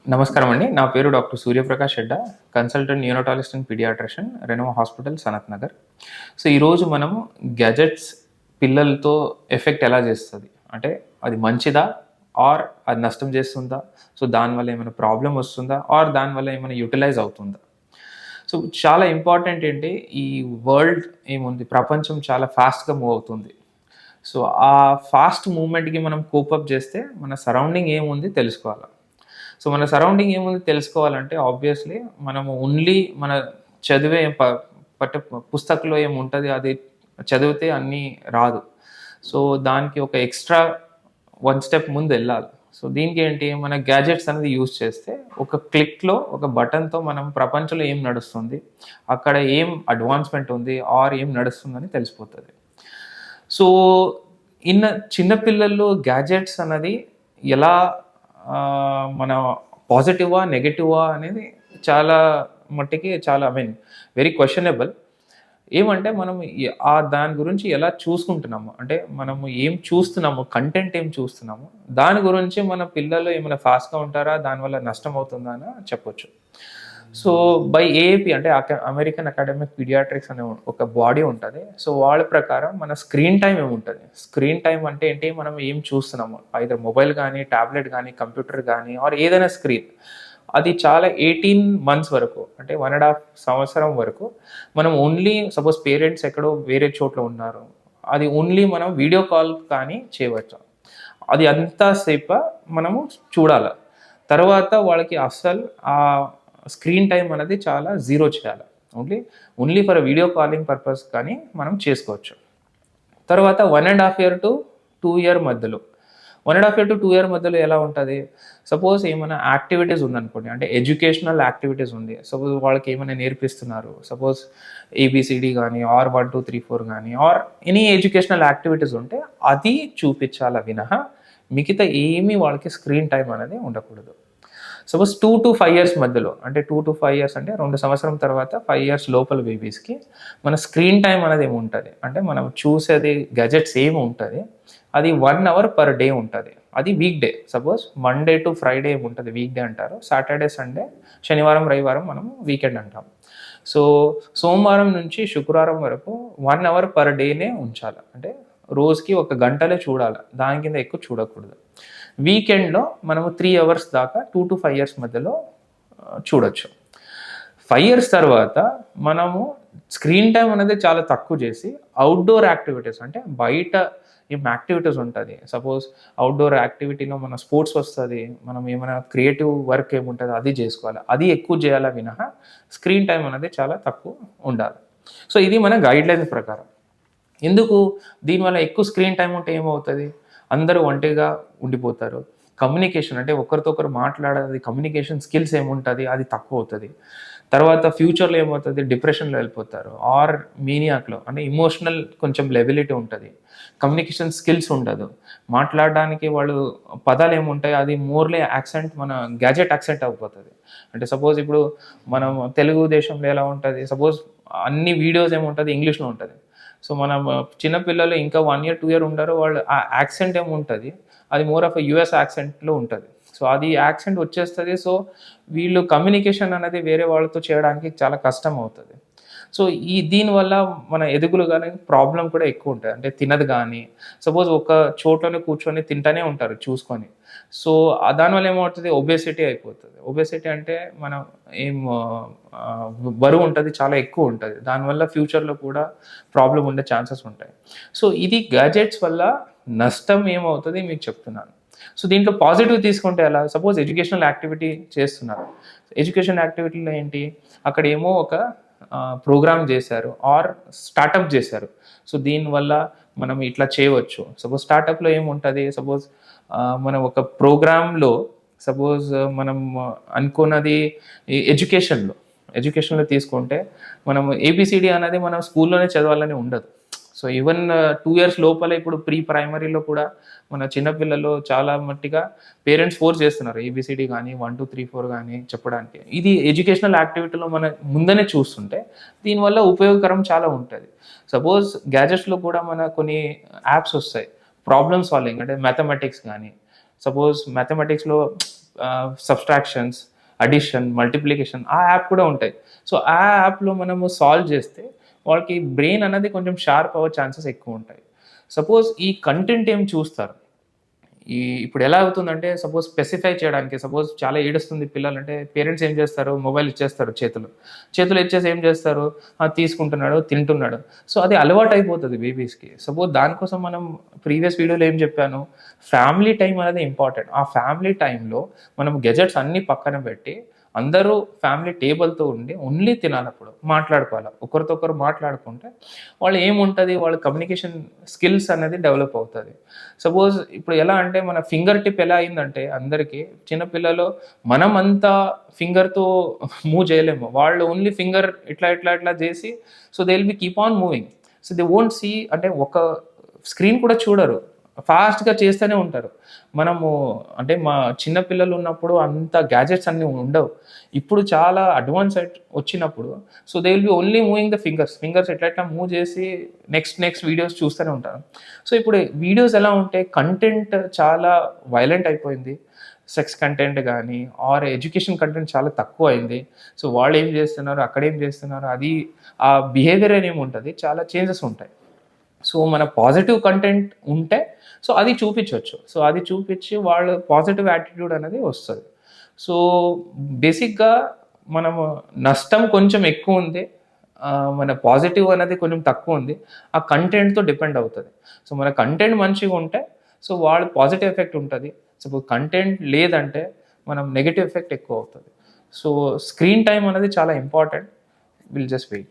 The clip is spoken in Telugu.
నమస్కారం అండి. నా పేరు doctor Suryaprakash Hedda, consultant neurotologist and paediatrician, Renova hospital, Sanath Nagar. So, ఈరోజు మనము గ్యాజెట్స్ పిల్లలతో ఎఫెక్ట్ ఎలా చేస్తది? అంటే అది మంచిదా? ఆర్ అది నష్టం చేస్తుందా? సో, దానివల్ల ఏమైనా ప్రాబ్లమ్ వస్తుందా? ఆర్ దానివల్ల ఏమైనా యుటిలైజ్ అవుతుందా? సో, చాలా ఇంపార్టెంట్ ఏంటి, ఈ వరల్డ్ ఏముంది, ప్రపంచం చాలా ఫాస్ట్‌గా మూవ్ అవుతుంది. సో, ఆ ఫాస్ట్ మూవ్‌మెంట్‌కి మనం కోప్ అప్ చేస్తే మన సరౌండింగ్ ఏముంది తెలుసుకోవాలి. సో, మన సరౌండింగ్ ఏముంది తెలుసుకోవాలంటే ఆబ్వియస్‌లీ మనము ఓన్లీ మన చదివే పట్ట పుస్తకంలో ఏముంటది అది చదివితే అన్నీ రాదు. సో, దానికి ఒక ఎక్స్‌ట్రా 1 స్టెప్ ముందెళ్ళాలి. సో, దీనికేంటి మన గ్యాడ్జెట్స్ అనేది యూజ్ చేస్తే ఒక క్లిక్‌లో ఒక బటన్‌తో మనం ప్రపంచంలో ఏం నడుస్తుంది, అక్కడ ఏం అడ్వాన్స్‌మెంట్ ఉంది ఆర్ ఏం నడుస్తుందని తెలిసిపోతది. సో, చిన్న పిల్లల్లో గ్యాడ్జెట్స్ అన్నది ఎలా మన పాజిటివా? నెగెటివా? అనేది చాలా మట్టికి చాలా వెరీ క్వెషనబుల్. ఏమంటే మనం దాని గురించి ఎలా చూసుకుంటున్నాము, అంటే మనము ఏం చూస్తున్నాము, కంటెంట్ ఏం చూస్తున్నాము, దాని గురించి మన పిల్లలు ఏమైనా ఫాస్ట్‌గా ఉంటారా? దానివల్ల నష్టం అవుతుందా అని చెప్పొచ్చు. సో, బై ఏఏపీ అంటే అమెరికన్ అకాడమిక్ పీడియాట్రిక్స్ అనే ఒక బాడీ ఉంటది. సో, వాళ్ళ ప్రకారం మన స్క్రీన్ టైమ్ ఏముంటది? స్క్రీన్ టైమ్ అంటే ఏంటి? మనం ఏం చూస్తున్నాము, ఐదర్ మొబైల్ గానీ, టాబ్లెట్ గానీ, కంప్యూటర్ గానీ ఆర్ ఏదైనా స్క్రీన్. అది చాలా 18 మంత్స్ వరకు, అంటే 1 ½ సంవత్సరం వరకు మనం ఓన్లీ సపోజ్ పేరెంట్స్ ఎక్కడో వేరే చోట్ల ఉన్నారు. అది ఓన్లీ మనం వీడియో కాల్ కానీ చేయవచ్చు. అది అంతా సేపు మనము చూడాల. తర్వాత వాళ్ళకి అస్సలు స్క్రీన్ టైమ్ అనేది చాలా జీరో చేయాలి. Only for video calling purpose కానీ మనం చేసుకోవచ్చు. తర్వాత 1 ½ ఇయర్ టు 2 ఇయర్ మధ్యలో 1 ½ ఇయర్ టు 2 ఇయర్ మధ్యలో ఎలా ఉంటుంది? సపోజ్ ఏమైనా యాక్టివిటీస్ ఉందనుకోండి, అంటే ఎడ్యుకేషనల్ యాక్టివిటీస్ ఉంది. సపోజ్ వాళ్ళకి ఏమైనా నేర్పిస్తున్నారు. సపోజ్ ఏబిసిడి కానీ ఆర్ 1 2 3 4 కానీ ఆర్ ఎనీ ఎడ్యుకేషనల్ యాక్టివిటీస్ ఉంటే అది చూపించాల వినహ మిగతా ఏమీ వాళ్ళకి స్క్రీన్ టైం అనేది ఉండకూడదు. సపోజ్ 2 to 5 ఇయర్స్ మధ్యలో, అంటే 2 to 5 ఇయర్స్ అంటే 2 సంవత్సరం తర్వాత 5 ఇయర్స్ లోపల బేబీస్కి మన స్క్రీన్ టైం అనేది ఏముంటుంది అంటే మనం చూసేది గెజెట్స్ ఏమి ఉంటుంది, అది 1 అవర్ పర్ డే ఉంటుంది. అది week day. Suppose Monday to Friday ఏముంటుంది వీక్ డే అంటారు. సాటర్డే సండే శనివారం రవివారం మనం వీకెండ్ అంటాం. సో, సోమవారం నుంచి శుక్రవారం వరకు 1 అవర్ పర్ డేనే ఉంచాలి. అంటే రోజుకి 1 గంటలే చూడాలి, దాని కింద ఎక్కువ చూడకూడదు. వీకెండ్లో మనము 3 అవర్స్ దాకా 2 to 5 ఇయర్స్ మధ్యలో చూడొచ్చు. 5 ఇయర్స్ తర్వాత మనము స్క్రీన్ టైం అనేది చాలా తక్కువ చేసి అవుట్‌డోర్ యాక్టివిటీస్, అంటే బయట ఏం యాక్టివిటీస్ ఉంటుంది. సపోజ్ అవుట్‌డోర్ యాక్టివిటీలో మన స్పోర్ట్స్ వస్తుంది, మనం ఏమైనా క్రియేటివ్ వర్క్ ఏముంటుందో అది చేసుకోవాలి. అది ఎక్కువ చేయాలా వినహ స్క్రీన్ టైం అనేది చాలా తక్కువ ఉండాలి. సో, ఇది మన గైడ్‌లైన్స్ ప్రకారం. ఎందుకు? దీనివల్ల ఎక్కువ స్క్రీన్ టైమ్ ఉంటే ఏమవుతుంది? అందరూ ఒంటరిగా ఉండిపోతారు. కమ్యూనికేషన్, అంటే ఒకరితో ఒకరు మాట్లాడేది కమ్యూనికేషన్ స్కిల్స్ ఏముంటది అది తక్కువవుతది. తర్వాత ఫ్యూచర్‌లో ఏమవుతది? డిప్రెషన్‌లో వెళ్ళిపోతారు. ఆర్ మీనియాక్‌లో, అంటే ఎమోషనల్ కొంచెం లెబిలిటీ ఉంటది. కమ్యూనికేషన్ స్కిల్స్ ఉండదు. మాట్లాడడానికి వాళ్ళు పదాలేముంటాయి, అది మోర్‌లీ యాక్సెంట్ మన గ్యాడ్జెట్ యాక్సెంట్ అయిపోతది. అంటే సపోజ్ ఇప్పుడు మనం తెలుగు దేశంలో ఎలా ఉంటది? సపోజ్ అన్ని వీడియోస్ ఏముంటది ఇంగ్లీష్‌లో ఉంటది. సో, మనం చిన్న పిల్లలు ఇంకా 1 ఇయర్, 2 ఇయర్ ఉంటారు. వాళ్ళు ఆ యాక్సెంట్ ఏముంటది, అది మోర్ ఆఫ్ యూఎస్ యాక్సెంట్‌లో ఉంటది. సో, అది యాక్సెంట్ వచ్చేస్తది. సో, వీళ్ళు కమ్యూనికేషన్ అనేది వేరే వాళ్ళతో చేయడానికి చాలా కష్టం అవుతది. సో, దీనివల్ల మన ఎదుగులు గాని ప్రాబ్లమ్ కూడా ఎక్కువుంటది. అంటే తినదు గానీ, సపోజ్ ఒక చోటలోనే కూర్చొని తింటానే ఉంటారు చూసుకొని. సో, దానివల్ల ఏమవుతది? ఒబేసిటీ అయిపోతది. ఒబేసిటీ అంటే మనం ఏం బరువుంటది, చాలా ఎక్కువుంటది. దానివల్ల ఫ్యూచర్‌లో కూడా ప్రాబ్లమ్ ఉండే ఛాన్సెస్ ఉంటాయి. సో, ఇది గ్యాడ్జెట్స్ వల్ల నష్టం ఏమవుతది మీకు చెప్తున్నాను. సో, దీంట్లో పాజిటివ్ తీసుకుంటే ఎలా? సపోజ్ ఎడ్యుకేషనల్ యాక్టివిటీ చేస్తున్నారు. ఎడ్యుకేషన్ యాక్టివిటీలో ఏంటి? అక్కడేమో ఒక ప్రోగ్రామ్ జేశారు ఆర్ స్టార్టప్ జేశారు. సో, దీనివల్ల మనం ఇట్లా చేయవచ్చు. సపోజ్ స్టార్టప్‌లో ఏముంటది? సపోజ్ మనం ఒక ప్రోగ్రామ్‌లో సపోజ్ మనం అనుకున్నది ఎడ్యుకేషన్‌లో తీసుకుంటే మనం ఏబీసీడీ అనేది మనం స్కూల్లోనే చదవాలని ఉండదు. సో, ఈవెన్ 2 ఇయర్స్ లోపల ఇప్పుడు ప్రీ ప్రైమరీలో కూడా మన చిన్న పిల్లలు చాలా మట్టిగా పేరెంట్స్ ఫోర్స్ చేస్తున్నారు. ఏబీసీడీ గానీ, 1 2 3 4 గానీ చెప్పడానికి. ఇది ఎడ్యుకేషనల్ యాక్టివిటీలో మనం ముందనే చూస్తుంటే దీనివల్ల ఉపయోగకరం చాలా ఉంటది. సపోజ్ గ్యాడ్జెట్స్‌లో కూడా మన కొన్ని యాప్స్ ఒస్తాయి. ప్రాబ్లమ్ సాల్వింగ్, అంటే మ్యాథమెటిక్స్ గానీ, సపోజ్ మ్యాథమెటిక్స్‌లో సబ్స్ట్రాక్షన్స్, అడిషన్, మల్టిప్లికేషన్ ఆ యాప్ కూడా ఉంటాయి. సో ఆ యాప్లో మనము సాల్వ్ చేస్తే వాళ్ళకి బ్రెయిన్ అనేది కొంచెం షార్ప్ అవ్వే ఛాన్సెస్ ఎక్కువ ఉంటాయి. సపోజ్ ఈ కంటెంట్ ఏం చూస్తారు, ఇప్పుడు ఎలా అవుతుందంటే సపోజ్ స్పెసిఫై చేయడానికి, సపోజ్ చాలా ఏడుస్తుంది పిల్లలంటే పేరెంట్స్ ఏం చేస్తారు, మొబైల్ ఇచ్చేస్తారు చేతులు ఇచ్చేసి ఏం చేస్తారు, తీసుకుంటున్నాడు, తింటున్నాడు. సో అది అలవాటు అయిపోతుంది బేబీస్కి. సపోజ్ దానికోసం మనం ప్రీవియస్ వీడియోలో ఏం చెప్పాను, ఫ్యామిలీ టైం అనేది ఇంపార్టెంట్. ఆ ఫ్యామిలీ టైంలో మనం గెజెట్స్ అన్నీ పక్కన పెట్టి అందరూ ఫ్యామిలీ టేబుల్తో ఉండి ఓన్లీ తినాలప్పుడు మాట్లాడుకోవాలి. ఒకరితో ఒకరు మాట్లాడుకుంటే వాళ్ళు ఏముంటుంది, వాళ్ళ కమ్యూనికేషన్ స్కిల్స్ అనేది డెవలప్ అవుతుంది. సపోజ్ ఇప్పుడు ఎలా అంటే మన ఫింగర్ టిప్ ఎలా అయిందంటే అందరికీ చిన్నపిల్లలు మనం అంతా ఫింగర్తో మూవ్ చేయలేము. వాళ్ళు ఓన్లీ ఫింగర్ ఇట్లా ఇట్లా ఇట్లా చేసి so they will be keep on moving. So they won't see, అంటే ఒక స్క్రీన్ కూడా చూడరు, ఫాస్ట్గా చేస్తూనే ఉంటారు. మనము అంటే మా చిన్న పిల్లలు ఉన్నప్పుడు అంత గ్యాజెట్స్ అన్నీ ఉండవు. ఇప్పుడు చాలా అడ్వాన్స్ వచ్చినప్పుడు so they will B only moving the fingers ఎట్లా ఎట్లా మూవ్ చేసి నెక్స్ట్ వీడియోస్ చూస్తూనే ఉంటారు. సో ఇప్పుడు వీడియోస్ ఎలా ఉంటాయి, కంటెంట్ చాలా వైలెంట్ అయిపోయింది. సెక్స్ కంటెంట్ కానీ ఆర్ ఎడ్యుకేషన్ కంటెంట్ చాలా తక్కువ అయింది. సో వాళ్ళు ఏం చేస్తున్నారు, అక్కడ ఏం చేస్తున్నారు, అది ఆ బిహేవియర్ ఏమి ఉంటుంది, చాలా చేంజెస్ ఉంటాయి. సో మన పాజిటివ్ కంటెంట్ ఉంటే సో అది చూపించవచ్చు. సో అది చూపించి వాళ్ళు పాజిటివ్ యాటిట్యూడ్ అనేది వస్తుంది. సో బేసిక్గా మనము నష్టం కొంచెం ఎక్కువ ఉంది, మన పాజిటివ్ అనేది కొంచెం తక్కువ ఉంది. ఆ కంటెంట్తో డిపెండ్ అవుతుంది. సో మన కంటెంట్ మంచిగా ఉంటే సో వాళ్ళు పాజిటివ్ ఎఫెక్ట్ ఉంటుంది. సపోజ్ కంటెంట్ లేదంటే మనం నెగిటివ్ ఎఫెక్ట్ ఎక్కువ అవుతుంది. సో స్క్రీన్ టైం అనేది చాలా ఇంపార్టెంట్. Will just wait.